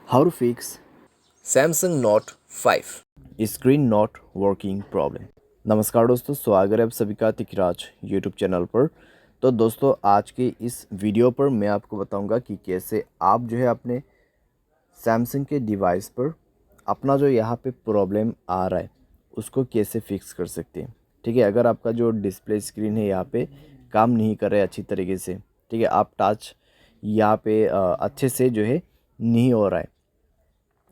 How to fix Samsung Note 5। Screen not working problem. नमस्कार दोस्तों, स्वागत है आप सभी का तिकराज यूट्यूब चैनल पर। तो दोस्तों, आज के इस वीडियो पर मैं आपको बताऊंगा कि कैसे आप जो है अपने सैमसंग के डिवाइस पर अपना जो यहाँ पे प्रॉब्लम आ रहा है उसको कैसे फिक्स कर सकते हैं। ठीक है, अगर आपका जो डिस्प्ले स्क्रीन है यहाँ पे काम नहीं कर रहा है अच्छी तरीके से, ठीक है, आप टच यहाँ पे अच्छे से जो है नहीं हो रहा है,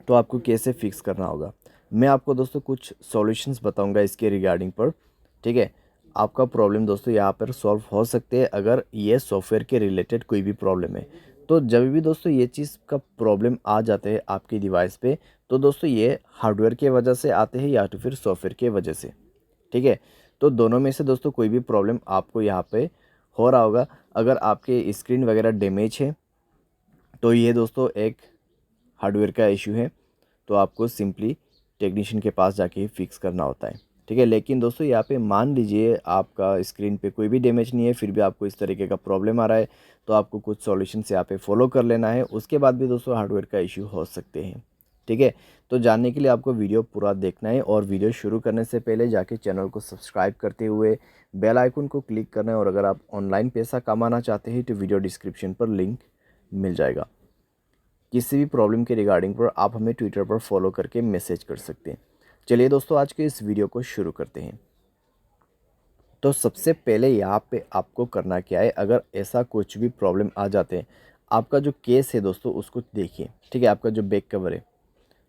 तो आपको कैसे फिक्स करना होगा। मैं आपको दोस्तों कुछ सॉल्यूशंस बताऊंगा इसके रिगार्डिंग पर। ठीक है, आपका प्रॉब्लम दोस्तों यहाँ पर सॉल्व हो सकते हैं अगर ये सॉफ्टवेयर के रिलेटेड कोई भी प्रॉब्लम है। तो जब भी दोस्तों ये चीज़ का प्रॉब्लम आ जाते हैं आपके डिवाइस पे, तो दोस्तों ये हार्डवेयर के वजह से आते हैं या तो फिर सॉफ्टवेयर के वजह से। ठीक है, तो दोनों में से दोस्तों कोई भी प्रॉब्लम आपको यहाँ पे हो रहा होगा। अगर आपके स्क्रीन वगैरह डैमेज है तो ये दोस्तों एक हार्डवेयर का इशू है, तो आपको सिंपली टेक्नीशियन के पास जाके ही फिक्स करना होता है। ठीक है, लेकिन दोस्तों यहाँ पे मान लीजिए आपका स्क्रीन पे कोई भी डैमेज नहीं है, फिर भी आपको इस तरीके का प्रॉब्लम आ रहा है, तो आपको कुछ सॉल्यूशंस यहाँ पे फॉलो कर लेना है। उसके बाद भी दोस्तों हार्डवेयर का इशू हो सकते हैं। ठीक है, तो जानने के लिए आपको वीडियो पूरा देखना है, और वीडियो शुरू करने से पहले जाके चैनल को सब्सक्राइब करते हुए बेल आइकन को क्लिक करना है। और अगर आप ऑनलाइन पैसा कमाना चाहते हैं तो वीडियो डिस्क्रिप्शन पर लिंक मिल जाएगा। किसी भी प्रॉब्लम के रिगार्डिंग पर आप हमें ट्विटर पर फॉलो करके मैसेज कर सकते हैं। चलिए दोस्तों, आज के इस वीडियो को शुरू करते हैं। तो सबसे पहले यहाँ पे आपको करना क्या है, अगर ऐसा कुछ भी प्रॉब्लम आ जाते हैं, आपका जो केस है दोस्तों उसको देखिए। ठीक है, आपका जो बैक कवर है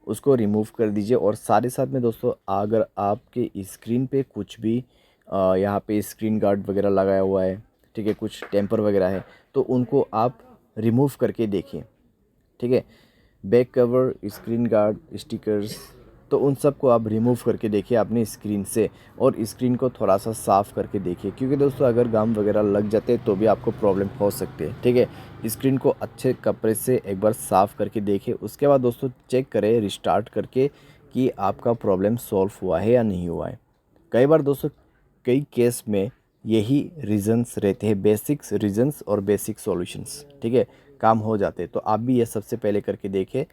उसको रिमूव कर दीजिए, और साथ ही साथ में दोस्तों अगर आपके स्क्रीन पे कुछ भी यहाँ पे स्क्रीन गार्ड वगैरह लगाया हुआ है, ठीक है, कुछ टेम्पर वगैरह है, तो उनको आप रिमूव करके देखिए। ठीक है, back cover, screen guard, stickers, तो उन सब को आप रिमूव करके देखिए अपनी स्क्रीन से, और स्क्रीन को थोड़ा सा साफ़ करके देखिए, क्योंकि दोस्तों अगर गम वगैरह लग जाते हैं तो भी आपको प्रॉब्लम हो सकती है। ठीक है, स्क्रीन को अच्छे कपड़े से एक बार साफ़ करके देखिए। उसके बाद दोस्तों चेक करें रिस्टार्ट करके कि आपका प्रॉब्लम सॉल्व हुआ है या नहीं हुआ है। कई बार दोस्तों कई केस में यही रीजंस रहते हैं, बेसिक्स रीजंस और बेसिक सॉल्यूशंस। ठीक है, काम हो जाते हैं, तो आप भी ये सबसे पहले करके देखें,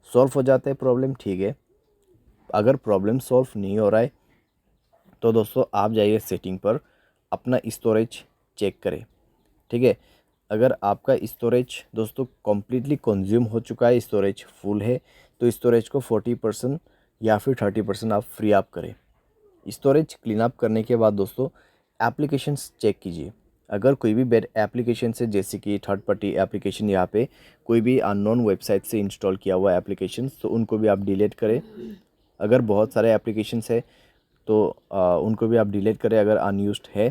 सॉल्व हो जाता है प्रॉब्लम। ठीक है, अगर प्रॉब्लम सॉल्व नहीं हो रहा है तो दोस्तों आप जाइए सेटिंग पर, अपना स्टोरेज चेक करें। ठीक है, अगर आपका स्टोरेज दोस्तों कम्प्लीटली कंज्यूम हो चुका है, स्टोरेज फुल है, तो स्टोरेज को 40% या फिर 30% आप फ्री अप करें। स्टोरेज क्लीन अप करने के बाद दोस्तों एप्लीकेशंस चेक कीजिए। अगर कोई भी बैड एप्लीकेशन है, जैसे कि थर्ड पार्टी एप्लीकेशन, यहाँ पे कोई भी अननोन वेबसाइट से इंस्टॉल किया हुआ एप्लीकेशंस, तो उनको भी आप डिलीट करें। अगर बहुत सारे एप्लीकेशंस है तो उनको भी आप डिलीट करें। अगर अनयूज्ड है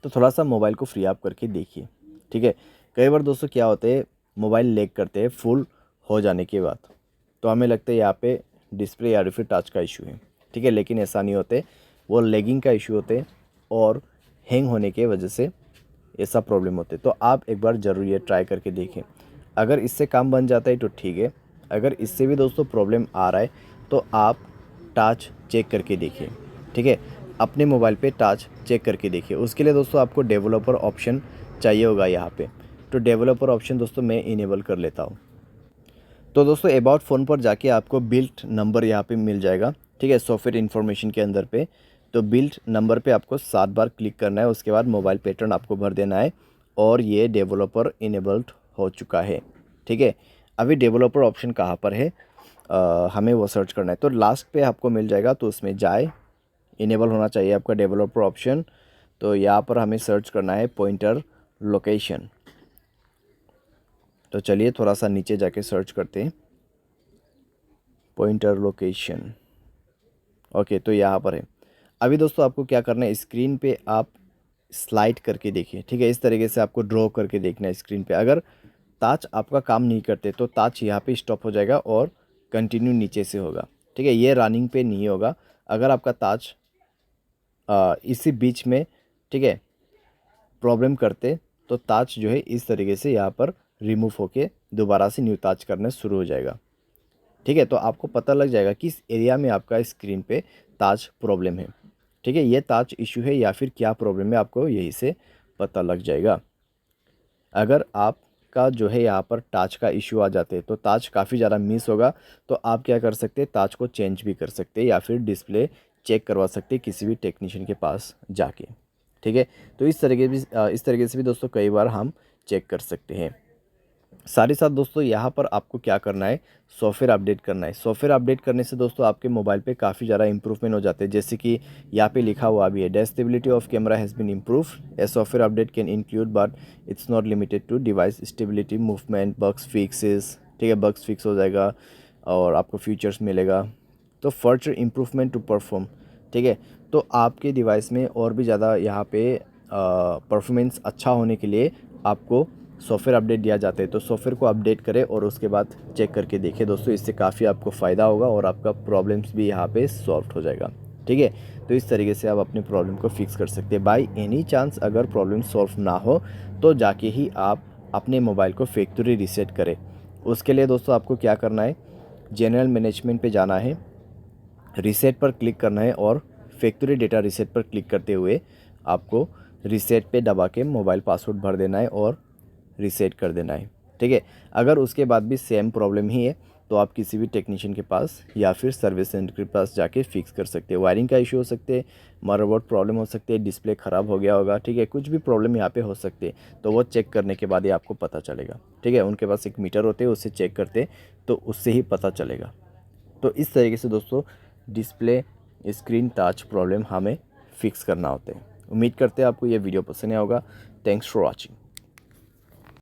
तो थोड़ा सा मोबाइल को फ्री अप करके देखिए। ठीक है, कई बार दोस्तों क्या होते हैं, मोबाइल लैग करते हैं फुल हो जाने के बाद, तो हमें लगता है यहाँ पे डिस्प्ले या फिर टच का इशू है। ठीक है, लेकिन ऐसा नहीं होते, वो लैगिंग का इशू होते हैं, और हैंग होने के वजह से ऐसा प्रॉब्लम होते हैं। तो आप एक बार ज़रूर ये ट्राई करके देखें। अगर इससे काम बन जाता है तो ठीक है, अगर इससे भी दोस्तों प्रॉब्लम आ रहा है तो आप टच चेक करके देखिए। ठीक है, अपने मोबाइल पे टच चेक करके देखिए। उसके लिए दोस्तों आपको डेवलपर ऑप्शन चाहिए होगा यहाँ पे, तो डेवलपर ऑप्शन दोस्तों मैं इनेबल कर लेता हूँ। तो दोस्तों अबाउट फ़ोन पर जाके आपको बिल्ट नंबर यहाँ पे मिल जाएगा। ठीक है, सॉफ्टवेयर इन्फॉर्मेशन के अंदर पे, तो बिल्ट नंबर पे आपको 7 बार क्लिक करना है। उसके बाद मोबाइल पैटर्न आपको भर देना है, और ये डेवलपर इनेबल्ड हो चुका है। ठीक है, अभी डेवलपर ऑप्शन कहाँ पर है, हमें वो सर्च करना है, तो लास्ट पे आपको मिल जाएगा, तो उसमें जाए, इनेबल होना चाहिए आपका डेवलपर ऑप्शन। तो यहाँ पर हमें सर्च करना है पॉइंटर लोकेशन। तो चलिए थोड़ा सा नीचे जाके सर्च करते हैं, पॉइंटर लोकेशन। ओके, तो यहाँ पर है। अभी दोस्तों आपको क्या करना है, स्क्रीन पे आप स्लाइड करके देखिए। ठीक है, इस तरीके से आपको ड्रॉ करके देखना है स्क्रीन पे। अगर ताच आपका काम नहीं करते तो ताच यहाँ पे स्टॉप हो जाएगा और कंटिन्यू नीचे से होगा। ठीक है, ये रनिंग पे नहीं होगा। अगर आपका ताच इसी बीच में, ठीक है, प्रॉब्लम करते तो ताज जो है इस तरीके से यहाँ पर रिमूव होके दोबारा से न्यू ताज करना शुरू हो जाएगा। ठीक है, तो आपको पता लग जाएगा कि इस एरिया में आपका स्क्रीन पे ताज प्रॉब्लम है। ठीक है, ये ताज इशू है या फिर क्या प्रॉब्लम है, आपको यही से पता लग जाएगा। अगर आप का जो है यहाँ पर टाच का इशू आ जाते हैं, तो टाच काफ़ी ज़्यादा मिस होगा। तो आप क्या कर सकते हैं, टाच को चेंज भी कर सकते हैं या फिर डिस्प्ले चेक करवा सकते हैं किसी भी टेक्नीशियन के पास जाके। ठीक है, तो इस तरीके से भी दोस्तों कई बार हम चेक कर सकते हैं। साथ ही साथ दोस्तों यहाँ पर आपको क्या करना है, सॉफ्टवेयर अपडेट करना है। सॉफ्टवेयर अपडेट करने से दोस्तों आपके मोबाइल पे काफ़ी ज़्यादा इंप्रूवमेंट हो जाते हैं। जैसे कि यहाँ पे लिखा हुआ भी है, the stability of camera has been improve. A software update can include but it's not limited to device stability, movement, bugs fixes. ठीक है, बग्स फिक्स हो जाएगा और आपको फीचर्स मिलेगा। तो फर्दर इम्प्रूवमेंट टू परफॉर्म। ठीक है, तो आपके डिवाइस में और भी ज़्यादा यहाँ पे परफॉर्मेंस अच्छा होने के लिए आपको सॉफ्टवेयर अपडेट दिया जाता है। तो सॉफ्टवेयर को अपडेट करें और उसके बाद चेक करके देखें दोस्तों, इससे काफ़ी आपको फ़ायदा होगा और आपका प्रॉब्लम्स भी यहाँ पे सॉल्व हो जाएगा। ठीक है, तो इस तरीके से आप अपने प्रॉब्लम को फिक्स कर सकते हैं। बाय एनी चांस अगर प्रॉब्लम सॉल्व ना हो तो जाके ही आप अपने मोबाइल को फैक्ट्री रीसेट करें। उसके लिए दोस्तों आपको क्या करना है, जनरल मैनेजमेंट पे जाना है, रीसेट पर क्लिक करना है और फैक्ट्री डेटा रीसेट पर क्लिक करते हुए आपको रीसेट पे दबा के मोबाइल पासवर्ड भर देना है और रीसेट कर देना है। ठीक है, अगर उसके बाद भी सेम प्रॉब्लम ही है तो आप किसी भी टेक्नीशियन के पास या फिर सर्विस सेंटर के पास जाके फिक्स कर सकते हैं। वायरिंग का इशू हो सकते हैं, मदरबोर्ड प्रॉब्लम हो सकती है, डिस्प्ले ख़राब हो गया होगा। ठीक है, कुछ भी प्रॉब्लम यहाँ पे हो सकते हैं, तो वो चेक करने के बाद ही आपको पता चलेगा। ठीक है, उनके पास एक मीटर होते हैं, उससे चेक करते तो उससे ही पता चलेगा। तो इस तरीके से दोस्तों डिस्प्ले स्क्रीन टच प्रॉब्लम हमें फिक्स करना होता है। उम्मीद करते हैं आपको ये वीडियो पसंद आया होगा। Thanks for watching.